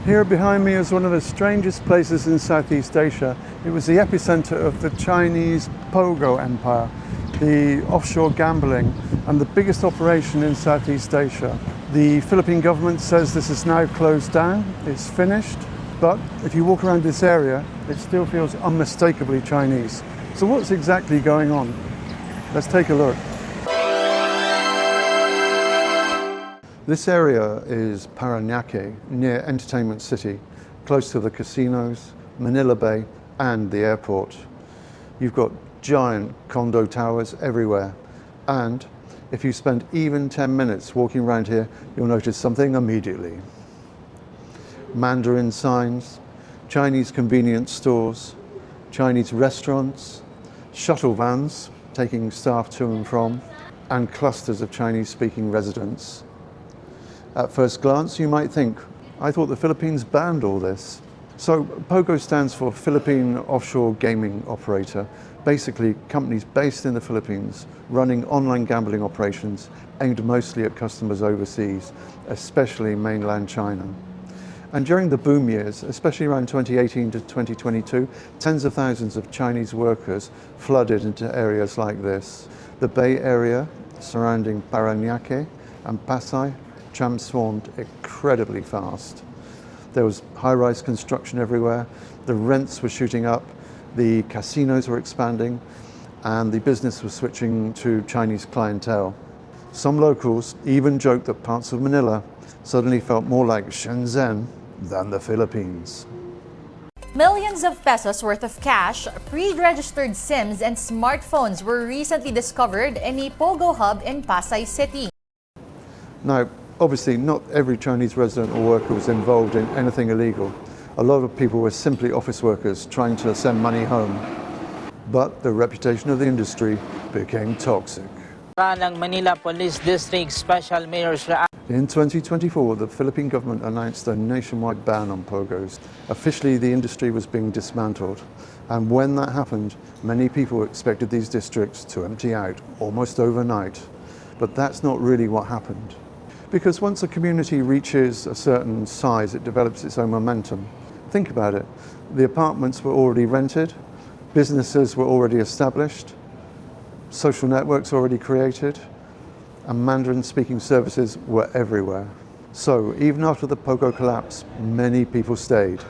Here behind me is one of the strangest places in Southeast Asia. It was the epicenter of the Chinese Pogo Empire, the offshore gambling, and the biggest operation in Southeast Asia. The Philippine government says this is now closed down, it's finished, but if you walk around this area, it still feels unmistakably Chinese. So what's exactly going on? Let's take a look. This area is Parañaque, near Entertainment City, close to the casinos, Manila Bay, and the airport. You've got giant condo towers everywhere, and if you spend even 10 minutes walking around here, you'll notice something immediately. Mandarin signs, Chinese convenience stores, Chinese restaurants, shuttle vans taking staff to and from, and clusters of Chinese-speaking residents. At first glance, you might think, I thought the Philippines banned all this. So POGO stands for Philippine Offshore Gaming Operator, basically companies based in the Philippines running online gambling operations aimed mostly at customers overseas, especially mainland China. And during the boom years, especially around 2018 to 2022, tens of thousands of Chinese workers flooded into areas like this. The Bay Area surrounding Parañaque and Pasay transformed incredibly fast. There was high-rise construction everywhere, the rents were shooting up, the casinos were expanding, and the business was switching to Chinese clientele. Some locals even joked that parts of Manila suddenly felt more like Shenzhen than the Philippines. Millions of pesos worth of cash, pre-registered SIMs, and smartphones were recently discovered in a POGO hub in Pasay City. Now, obviously, not every Chinese resident or worker was involved in anything illegal. A lot of people were simply office workers trying to send money home. But the reputation of the industry became toxic. Manila Police District Special Mayor's In 2024, the Philippine government announced a nationwide ban on POGOs. Officially, the industry was being dismantled. And when that happened, many people expected these districts to empty out almost overnight. But that's not really what happened. Because once a community reaches a certain size, it develops its own momentum. Think about it. The apartments were already rented, businesses were already established, social networks already created, and Mandarin-speaking services were everywhere. So even after the POGO collapse, many people stayed.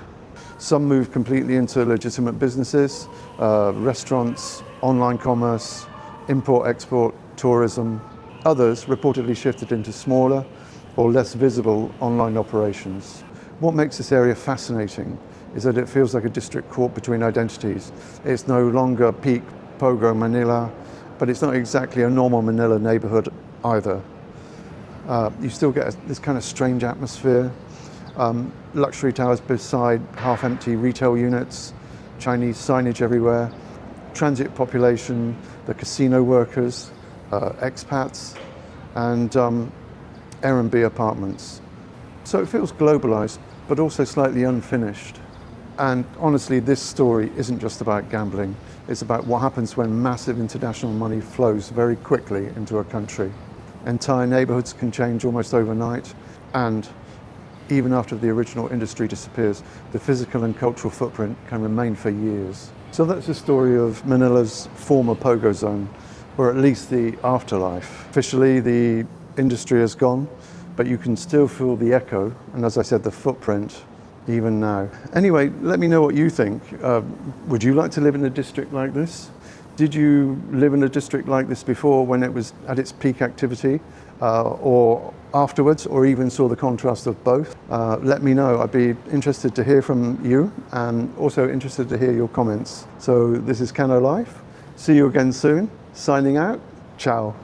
Some moved completely into legitimate businesses, restaurants, online commerce, import-export, tourism. Others reportedly shifted into smaller or less visible online operations. What makes this area fascinating is that it feels like a district caught between identities. It's no longer peak POGO Manila, but it's not exactly a normal Manila neighborhood either. You still get this kind of strange atmosphere. Luxury towers beside half-empty retail units, Chinese signage everywhere, transit population, the casino workers, expats, and R&B apartments. So it feels globalized, but also slightly unfinished. And honestly, this story isn't just about gambling. It's about what happens when massive international money flows very quickly into a country. Entire neighborhoods can change almost overnight, and even after the original industry disappears, the physical and cultural footprint can remain for years. So that's the story of Manila's former POGO zone, or at least the afterlife. Officially, the industry is gone, but you can still feel the echo, and as I said, the footprint, even now. Anyway, let me know what you think. Would you like to live in a district like this? Did you live in a district like this before when it was at its peak activity, or afterwards, or even saw the contrast of both? Let me know. I'd be interested to hear from you, and also interested to hear your comments. So this is Cano Life. See you again soon. Signing out. Ciao.